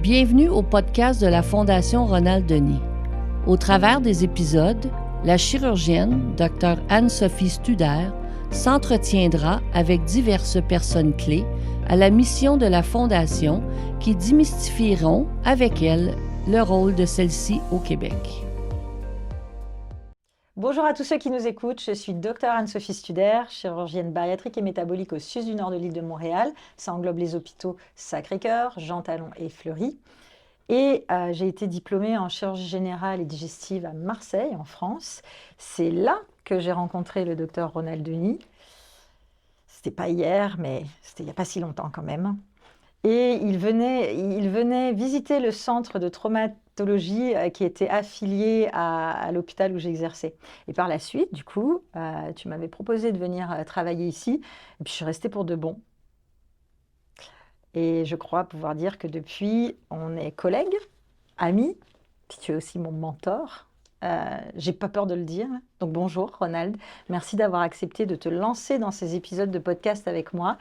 Bienvenue au podcast de la Fondation Ronald Denis. Au travers des épisodes, la chirurgienne, Dr Anne-Sophie Studer, s'entretiendra avec diverses personnes clés à la mission de la Fondation qui démystifieront avec elle le rôle de celle-ci au Québec. Bonjour à tous ceux qui nous écoutent, je suis Dr Anne-Sophie Studer, chirurgienne bariatrique et métabolique au CIUS du nord de l'île de Montréal. Ça englobe les hôpitaux Sacré-Cœur, Jean Talon et Fleury. Et j'ai été diplômée en chirurgie générale et digestive à Marseille, en France. C'est là que j'ai rencontré le docteur Ronald Denis. C'était pas hier, mais c'était il n'y a pas si longtemps quand même. Et il venait visiter le centre de traumatologie qui était affilié à l'hôpital où j'exerçais. Et par la suite, du coup, tu m'avais proposé de venir travailler ici. Et puis je suis restée pour de bon. Et je crois pouvoir dire que depuis, on est collègues, amis, puis tu es aussi mon mentor. J'ai pas peur de le dire. Donc bonjour Ronald, merci d'avoir accepté de te lancer dans ces épisodes de podcast avec moi.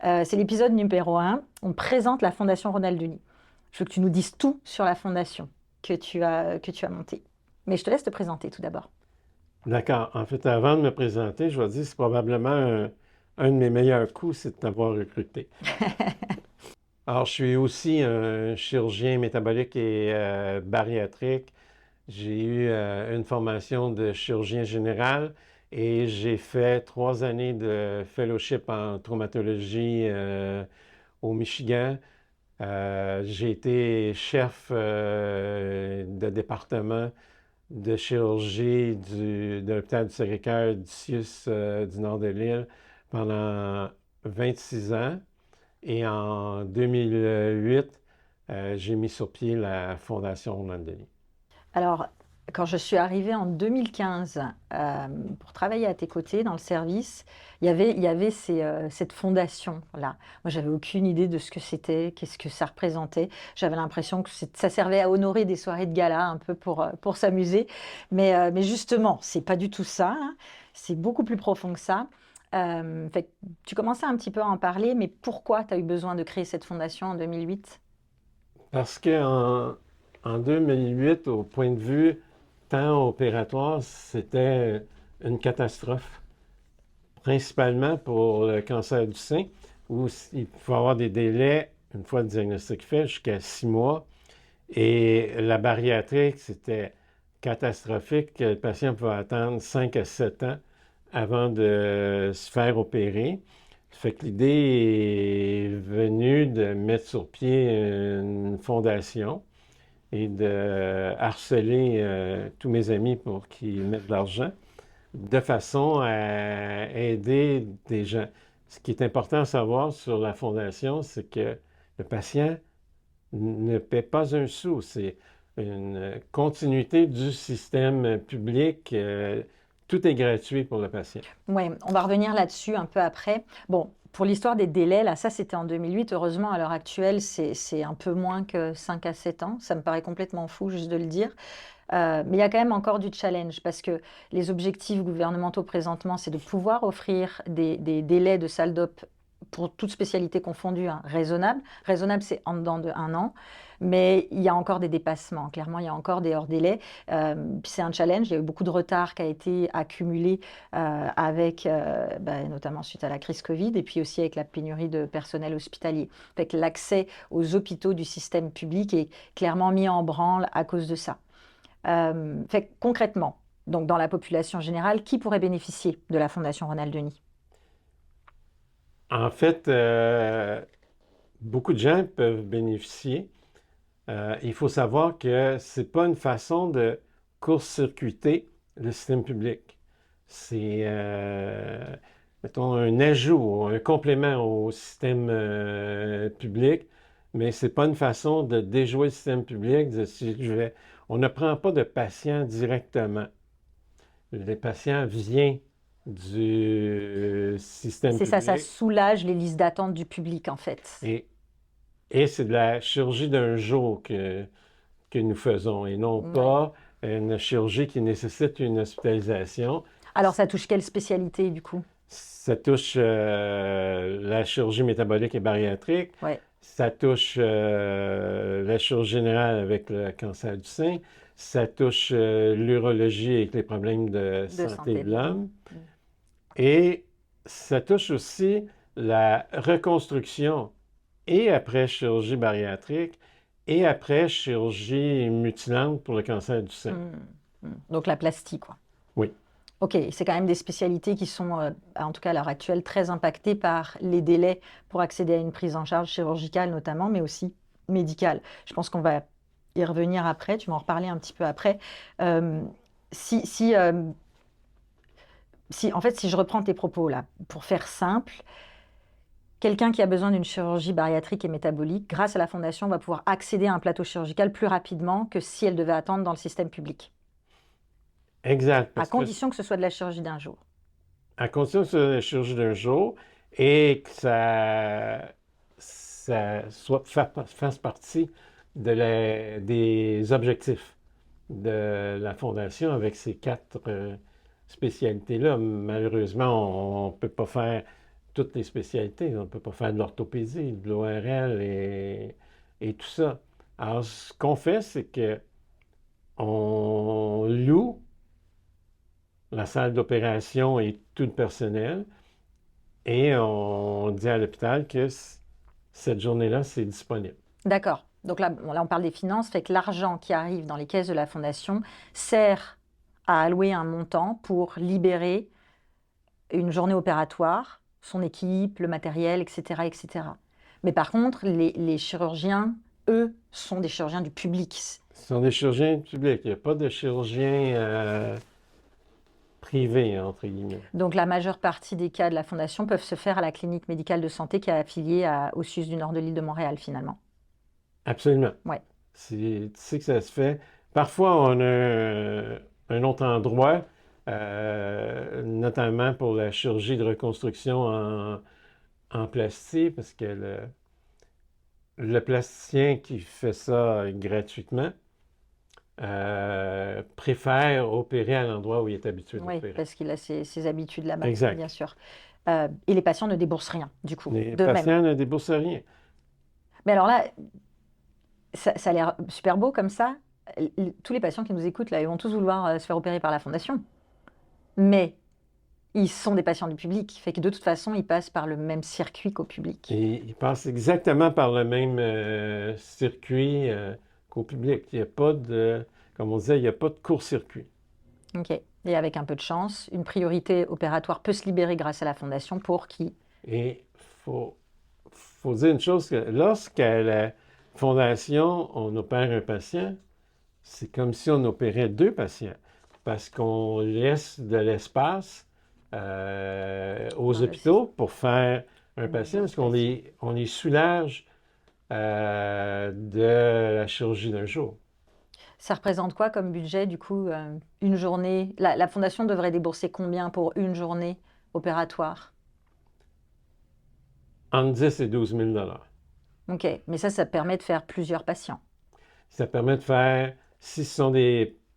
C'est l'épisode numéro 1, on présente la Fondation Ronald Denis. Je veux que tu nous dises tout sur la fondation que tu as montée. Mais je te laisse te présenter tout d'abord. D'accord. En fait, avant de me présenter, je vais dire que c'est probablement un de mes meilleurs coups, c'est de t'avoir recruté. Alors, je suis aussi un chirurgien métabolique et bariatrique. J'ai eu une formation de chirurgien général et j'ai fait 3 années de fellowship en traumatologie au Michigan. J'ai été chef de département de chirurgie de l'hôpital du Sacré-Cœur du CIUS du nord de l'île pendant 26 ans. Et en 2008, j'ai mis sur pied la Fondation Ronald Denis. Alors, quand je suis arrivée en 2015 pour travailler à tes côtés dans le service, il y avait cette fondation-là. Moi, j'avais aucune idée de ce que c'était, qu'est-ce que ça représentait. J'avais l'impression que ça servait à honorer des soirées de gala, un peu pour s'amuser. Mais justement, c'est pas du tout ça, hein. C'est beaucoup plus profond que ça. Tu commençais un petit peu à en parler, mais pourquoi tu as eu besoin de créer cette fondation en 2008? Parce qu'en 2008, au point de vue temps opératoire, c'était une catastrophe, principalement pour le cancer du sein, où il faut avoir des délais, une fois le diagnostic fait, jusqu'à 6 mois. Et la bariatrique, c'était catastrophique. Le patient pouvait attendre 5 à 7 ans avant de se faire opérer. Ça fait que l'idée est venue de mettre sur pied une fondation et de harceler tous mes amis pour qu'ils mettent de l'argent de façon à aider des gens. Ce qui est important à savoir sur la fondation, c'est que le patient ne paie pas un sou. C'est une continuité du système public. Tout est gratuit pour le patient. Oui, on va revenir là-dessus un peu après. Bon, pour l'histoire des délais, là, ça c'était en 2008. Heureusement, à l'heure actuelle, c'est un peu moins que 5 à 7 ans. Ça me paraît complètement fou juste de le dire. Mais il y a quand même encore du challenge parce que les objectifs gouvernementaux présentement, c'est de pouvoir offrir des délais de salle d'op pour toute spécialité confondue, hein, raisonnables. Raisonnable, c'est en dedans de 1 an. Mais il y a encore des dépassements. Clairement, il y a encore des hors-délais. Puis c'est un challenge. Il y a eu beaucoup de retard qui a été accumulé avec, notamment suite à la crise Covid et puis aussi avec la pénurie de personnel hospitalier. Fait que l'accès aux hôpitaux du système public est clairement mis en branle à cause de ça. Fait que concrètement, donc dans la population générale, qui pourrait bénéficier de la Fondation Ronald Denis? En fait, beaucoup de gens peuvent bénéficier. Il faut savoir que ce n'est pas une façon de court-circuiter le système public. C'est, mettons, un ajout, un complément au système public, mais ce n'est pas une façon de déjouer le système public. On ne prend pas de patients directement. Les patients viennent du système C'est ça, public. ça soulage les listes d'attente du public en fait. Et c'est de la chirurgie d'un jour que nous faisons et non pas une chirurgie qui nécessite une hospitalisation. Alors ça touche quelle spécialité du coup? Ça touche la chirurgie métabolique et bariatrique. Ouais. Ça touche la chirurgie générale avec le cancer du sein. Ça touche l'urologie avec les problèmes de santé de l'homme. Et ça touche aussi la reconstruction et après chirurgie bariatrique et après chirurgie mutilante pour le cancer du sein. Donc la plastie, quoi. Oui. OK, c'est quand même des spécialités qui sont, en tout cas à l'heure actuelle, très impactées par les délais pour accéder à une prise en charge chirurgicale notamment, mais aussi médicale. Je pense qu'on va y revenir après, tu m'en reparler un petit peu après. Si je reprends tes propos là, pour faire simple, quelqu'un qui a besoin d'une chirurgie bariatrique et métabolique, grâce à la Fondation, va pouvoir accéder à un plateau chirurgical plus rapidement que si elle devait attendre dans le système public. Exact. À condition que ce soit de la chirurgie d'un jour. À condition que ce soit de la chirurgie d'un jour et que ça fasse partie des objectifs de la Fondation avec ces 4 spécialités-là. Malheureusement, on ne peut pas faire toutes les spécialités. On ne peut pas faire de l'orthopédie, de l'ORL et tout ça. Alors, ce qu'on fait, c'est que on loue la salle d'opération et tout le personnel et on dit à l'hôpital que cette journée-là, c'est disponible. D'accord. Donc là, on parle des finances, fait que l'argent qui arrive dans les caisses de la Fondation sert à allouer un montant pour libérer une journée opératoire, son équipe, le matériel, etc., etc. Mais par contre, les chirurgiens, eux, sont des chirurgiens du public. Ce sont des chirurgiens du public. Il n'y a pas de chirurgiens privés, entre guillemets. Donc la majeure partie des cas de la Fondation peuvent se faire à la clinique médicale de santé qui est affiliée au CIUS du nord de l'île de Montréal, finalement. Absolument. Ouais. Tu sais que ça se fait. Parfois, on a un autre endroit, notamment pour la chirurgie de reconstruction en plastie, parce que le plasticien qui fait ça gratuitement préfère opérer à l'endroit où il est habitué d'opérer. Oui, parce qu'il a ses habitudes là-bas, Exact. bien sûr. Et les patients ne déboursent rien, du coup, Les d'eux-mêmes. patients ne déboursent rien. Mais alors là, ça a l'air super beau comme ça. Tous les patients qui nous écoutent, là, ils vont tous vouloir se faire opérer par la Fondation. Mais ils sont des patients du public, fait que de toute façon, ils passent par le même circuit qu'au public. Et ils passent exactement par le même circuit qu'au public. Il n'y a pas de, comme on disait, il n'y a pas de court-circuit. OK. Et avec un peu de chance, une priorité opératoire peut se libérer grâce à la Fondation pour qui? Et il faut dire une chose, que lorsqu'à la Fondation, on opère un patient, c'est comme si on opérait 2 patients, parce qu'on laisse de l'espace aux hôpitaux pour faire un patient, parce qu'on les soulage de la chirurgie d'un jour. Ça représente quoi comme budget, du coup, une journée? La Fondation devrait débourser combien pour une journée opératoire? Entre 10 et 12 000 $. OK, mais ça permet de faire plusieurs patients. Ça permet de faire, si ce sont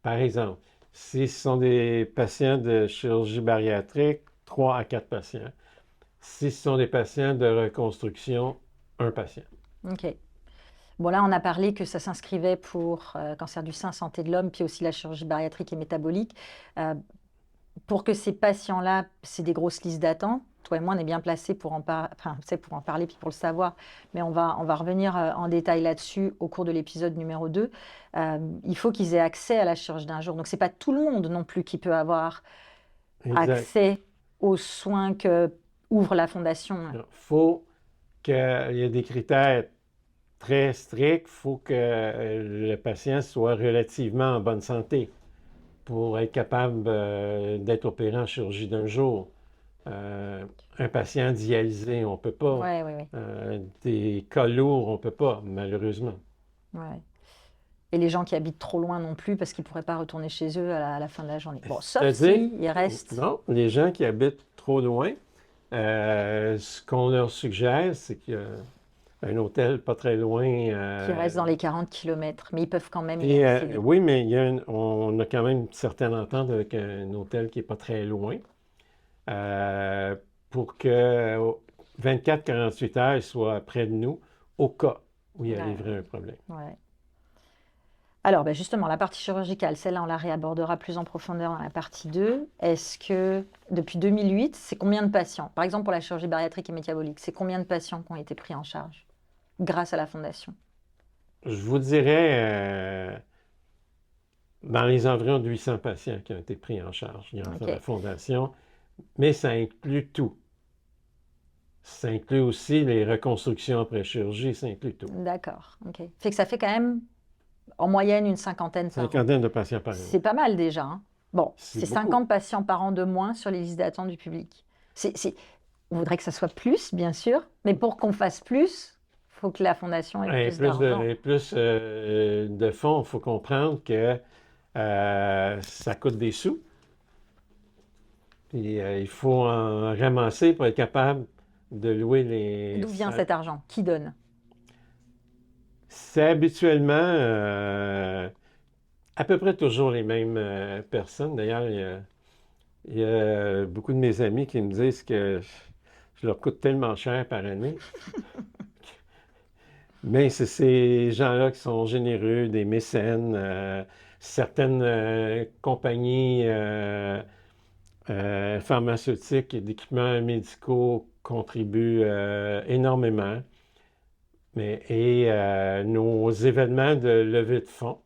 par exemple, si ce sont des patients de chirurgie bariatrique, 3 à 4 patients. Si ce sont des patients de reconstruction, 1 patient. OK. Bon, là, on a parlé que ça s'inscrivait pour cancer du sein, santé de l'homme, puis aussi la chirurgie bariatrique et métabolique. Pour que ces patients-là, c'est des grosses listes d'attente. Toi et moi, on est bien placés pour en parler puis pour le savoir. Mais on va revenir en détail là-dessus au cours de l'épisode numéro 2. Il faut qu'ils aient accès à la chirurgie d'un jour. Donc, ce n'est pas tout le monde non plus qui peut avoir accès aux soins que ouvre la Fondation. Il faut qu'il y ait des critères très stricts. Il faut que le patient soit relativement en bonne santé pour être capable d'être opéré en chirurgie d'un jour. Un patient dialysé, on ne peut pas. Ouais. Des cas lourds, on ne peut pas, malheureusement. Ouais. Et les gens qui habitent trop loin non plus, parce qu'ils ne pourraient pas retourner chez eux à la fin de la journée. Bon, sauf s'ils restent... Non, les gens qui habitent trop loin, ce qu'on leur suggère, c'est qu'il y a un hôtel pas très loin. Qui reste dans les 40 km, mais ils peuvent quand même y accéder. Oui, mais on a quand même une certaine entente avec un hôtel qui n'est pas très loin pour que 24-48 heures, ils soient près de nous au cas où il Ouais. arriverait un problème. Ouais. Alors, ben justement, la partie chirurgicale, celle-là, on la réabordera plus en profondeur dans la partie 2. Est-ce que, depuis 2008, c'est combien de patients? Par exemple, pour la chirurgie bariatrique et métabolique, c'est combien de patients qui ont été pris en charge grâce à la Fondation? Je vous dirais, dans les environs de 800 patients qui ont été pris en charge grâce à la OK. Fondation, mais ça inclut tout. Ça inclut aussi les reconstructions après chirurgie, ça inclut tout. D'accord. OK. Fait que ça fait quand même, en moyenne, une cinquantaine par an. Cinquantaine de patients par C'est année. pas mal déjà, hein. Bon, C'est c'est beaucoup. 50 patients par an de moins sur les listes d'attente du public. On voudrait que ça soit plus, bien sûr, mais pour qu'on fasse plus, il faut que la Fondation ait Et plus plus d'argent. de fonds, il faut comprendre que ça coûte des sous. Puis il faut en ramasser pour être capable de louer les D'où vient salles. cet argent? Qui donne? C'est habituellement à peu près toujours les mêmes personnes. D'ailleurs, il y a beaucoup de mes amis qui me disent que je leur coûte tellement cher par année. Mais c'est ces gens-là qui sont généreux, des mécènes, certaines compagnies pharmaceutiques et d'équipements médicaux contribuent énormément. Et nos événements de levée de fonds,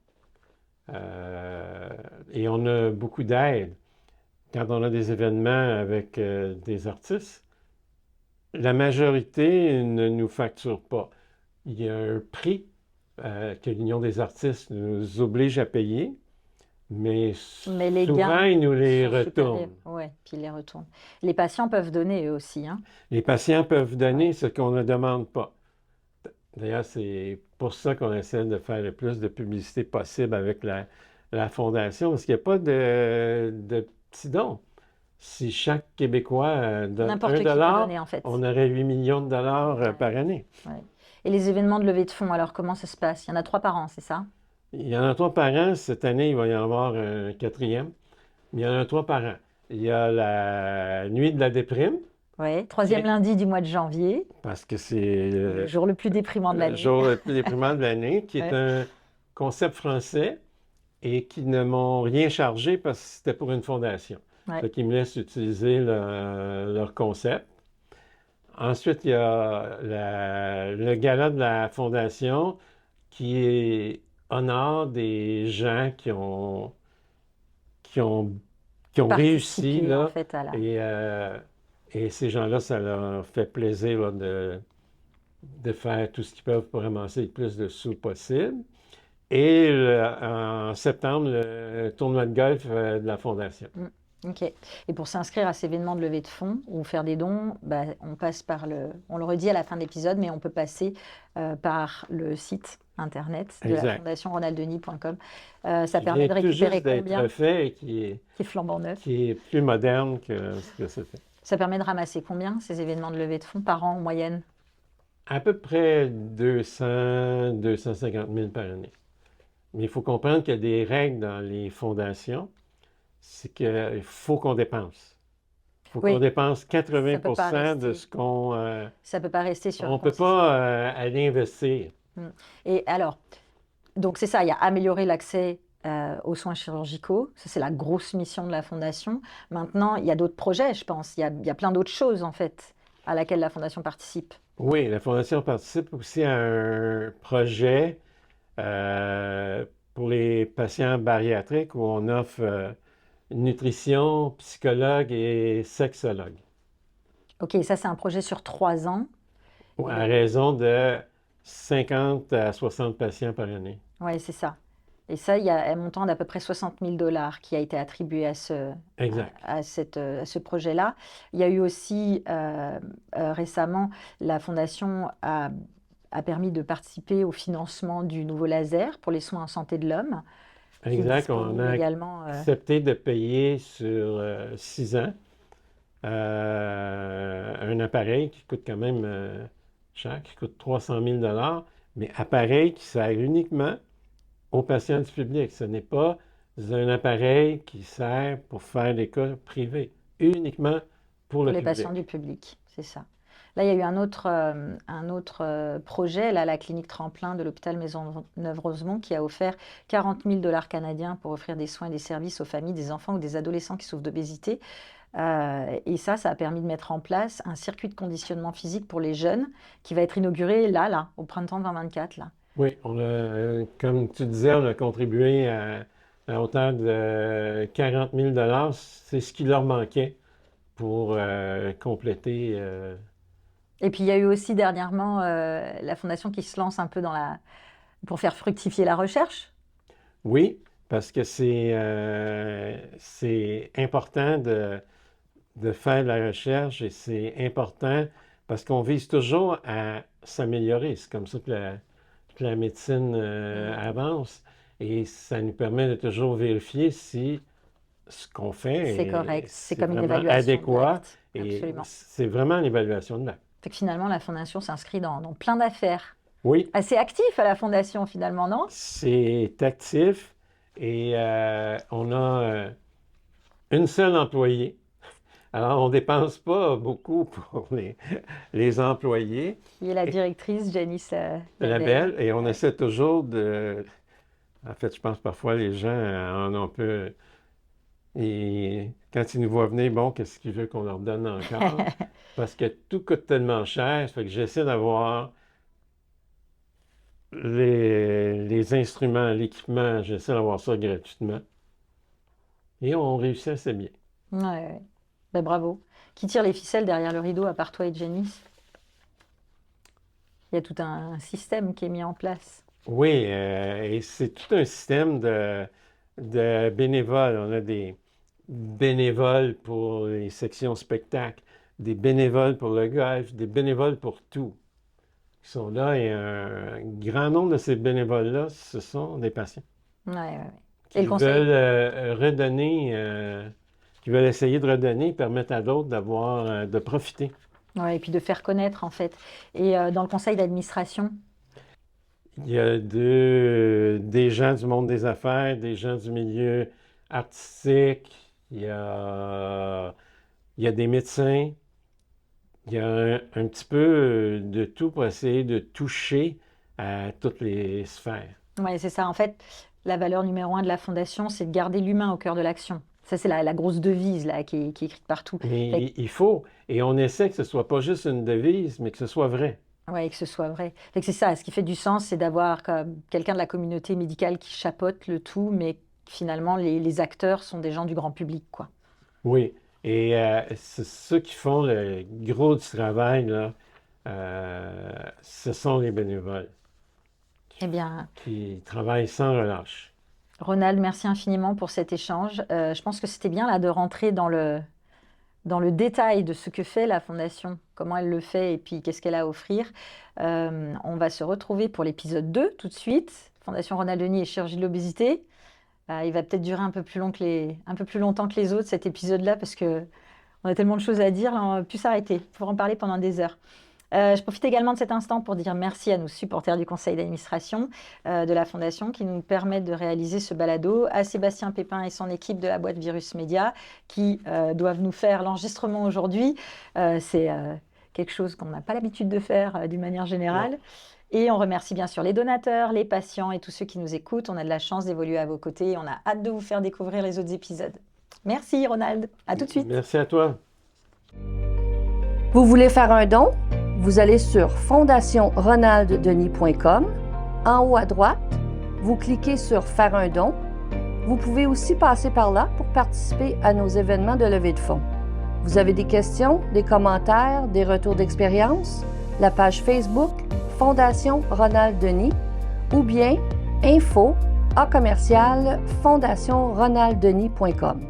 et on a beaucoup d'aide. Quand on a des événements avec des artistes, la majorité ne nous facture pas. Il y a un prix que l'Union des artistes nous oblige à payer, mais Mais les souvent, gains ils nous les sont supérieurs. retournent. Oui, puis ils les retournent. Les patients peuvent donner eux aussi, hein. Les patients peuvent donner Ouais. ce qu'on ne demande pas. D'ailleurs, c'est pour ça qu'on essaie de faire le plus de publicité possible avec la Fondation, parce qu'il n'y a pas de petits dons. Si chaque Québécois donne N'importe 1 qui peut dollar, donner, en fait. on aurait 8 millions de dollars Ouais. par année. Ouais. Et les événements de levée de fonds, alors comment ça se passe? Il y en a 3 par an, c'est ça? Il y en a 3 par an. Cette année, il va y en avoir un quatrième. Mais il y en a 3 par an. Il y a la nuit de la déprime, Oui, 3e Et- lundi du mois de janvier, parce que c'est le jour le plus déprimant de le l'année. jour le plus déprimant de l'année, qui est Ouais. un concept français et qui ne m'ont rien chargé parce que c'était pour une fondation. Ouais. Fait qu'ils me laissent utiliser leur concept. Ensuite, il y a le gala de la fondation qui honore des gens qui ont, qui ont réussi, Participer, en là, fait, à la... et ces gens-là, ça leur fait plaisir là, de faire tout ce qu'ils peuvent pour ramasser le plus de sous possible. Et en septembre, le tournoi de golf de la Fondation. OK. Et pour s'inscrire à ces événements de levée de fonds ou faire des dons, bah, on passe par on le redit à la fin de l'épisode, mais on peut passer par le site internet de la Exact. fondationronalddenis.com. Ça Qui permet de vient tout récupérer juste d'être combien? fait et Qui est flambant neuf. qui est plus moderne que ce que c'était. Ça permet de ramasser combien, ces événements de levée de fonds, par an en moyenne? À peu près 200, 250 000 par année. Mais il faut comprendre qu'il y a des règles dans les fondations. C'est qu'il faut qu'on dépense. Il faut Oui. qu'on dépense Ça peut pas 80% de rester. ce qu'on... Ça ne peut pas rester sur on un ne peut compte. pas aller investir. Et alors, donc c'est ça, il y a améliorer l'accès aux soins chirurgicaux. Ça, c'est la grosse mission de la Fondation. Maintenant, il y a d'autres projets, je pense. Il y a plein d'autres choses, en fait, à laquelle la Fondation participe. Oui, la Fondation participe aussi à un projet pour les patients bariatriques où on offre nutrition, psychologue et sexologue. OK, ça, c'est un projet sur 3 ans. À raison de 50 à 60 patients par année. Oui, c'est ça. Et ça, il y a un montant d'à peu près 60 000 $ qui a été attribué à Exact. à ce projet-là. Il y a eu aussi récemment, la Fondation a permis de participer au financement du nouveau laser pour les soins en santé de l'homme. Qui est Exact. On disponible a également. accepté de payer sur 6 ans un appareil qui coûte quand même cher, qui coûte 300 000 $, mais appareil qui sert uniquement aux patients du public. Ce n'est pas un appareil qui sert pour faire des cas privés, uniquement pour le les public. patients du public, c'est ça. Là, il y a eu un autre projet, là, la clinique Tremplin de l'hôpital Maisonneuve-Rosemont, qui a offert 40 000 $ canadiens pour offrir des soins et des services aux familles des enfants ou des adolescents qui souffrent d'obésité. Et ça a permis de mettre en place un circuit de conditionnement physique pour les jeunes qui va être inauguré là, au printemps 2024. Là. Oui, comme tu disais, on a contribué à hauteur de 40 000 $. C'est ce qui leur manquait pour compléter. Et puis, il y a eu aussi dernièrement la Fondation qui se lance un peu pour faire fructifier la recherche. Oui, parce que c'est important de faire de la recherche et c'est important parce qu'on vise toujours à s'améliorer. C'est comme ça que la médecine avance et ça nous permet de toujours vérifier si ce qu'on fait c'est correct, c'est comme une vraiment évaluation adéquat. Et Absolument. C'est vraiment l'évaluation de l'acte. Fait que finalement, la Fondation s'inscrit dans plein d'affaires. Oui. Assez actif à la Fondation, finalement, non? C'est actif et on a une seule employée. Alors, on ne dépense pas beaucoup pour les employés. Qui est la directrice, Janice Labelle. Et on essaie toujours de... En fait, je pense parfois les gens en ont un peu... Et quand ils nous voient venir, bon, qu'est-ce qu'ils veulent qu'on leur donne encore? Parce que tout coûte tellement cher, ça fait que j'essaie d'avoir les instruments, l'équipement, j'essaie d'avoir ça gratuitement. Et on réussit assez bien. Ouais. Ben, bravo. Qui tire les ficelles derrière le rideau à part toi et Janice? Il y a tout un système qui est mis en place. Oui, et c'est tout un système de bénévoles. On a des bénévoles pour les sections spectacles, des bénévoles pour le golf, des bénévoles pour tout. Ils sont là et un grand nombre de ces bénévoles-là, ce sont des patients. Oui. Qui veulent redonner, qui veulent essayer de redonner, permettre à d'autres de profiter. Oui, et puis de faire connaître, en fait. Et dans le conseil d'administration? Il y a des gens du monde des affaires, des gens du milieu artistique, il y a des médecins, il y a un petit peu de tout pour essayer de toucher à toutes les sphères. Oui, c'est ça. En fait, la valeur numéro 1 de la Fondation, c'est de garder l'humain au cœur de l'action. Ça, c'est la grosse devise là, qui est écrite partout. Mais il faut, et on essaie que ce ne soit pas juste une devise, mais que ce soit vrai. Oui, que ce soit vrai. Fait que c'est ça, ce qui fait du sens, c'est d'avoir quelqu'un de la communauté médicale qui chapeaute le tout, mais finalement, les acteurs sont des gens du grand public, quoi. Oui, et c'est ceux qui font le gros du travail, là, ce sont les bénévoles. Eh bien, qui travaillent sans relâche. Ronald, merci infiniment pour cet échange. Je pense que c'était bien là de rentrer dans le détail de ce que fait la Fondation, comment elle le fait et puis qu'est-ce qu'elle a à offrir. On va se retrouver pour l'épisode 2 tout de suite. Fondation Ronald Denis et chirurgie de l'obésité. Il va peut-être durer un peu plus longtemps que les autres cet épisode-là parce qu'on a tellement de choses à dire, là, on ne va plus s'arrêter. Il faut en parler pendant des heures. Je profite également de cet instant pour dire merci à nos supporters du conseil d'administration de la Fondation qui nous permettent de réaliser ce balado, à Sébastien Pépin et son équipe de la boîte Virus Média qui doivent nous faire l'enregistrement aujourd'hui. C'est quelque chose qu'on n'a pas l'habitude de faire d'une manière générale. Non. Et on remercie bien sûr les donateurs, les patients et tous ceux qui nous écoutent. On a de la chance d'évoluer à vos côtés et on a hâte de vous faire découvrir les autres épisodes. Merci Ronald, à tout de suite. Merci à toi. Vous voulez faire un don? Vous allez sur fondationronalddenis.com. En haut à droite, vous cliquez sur « Faire un don ». Vous pouvez aussi passer par là pour participer à nos événements de levée de fonds. Vous avez des questions, des commentaires, des retours d'expérience? La page Facebook Fondation Ronald Denis ou bien info@fondationronalddenis.com.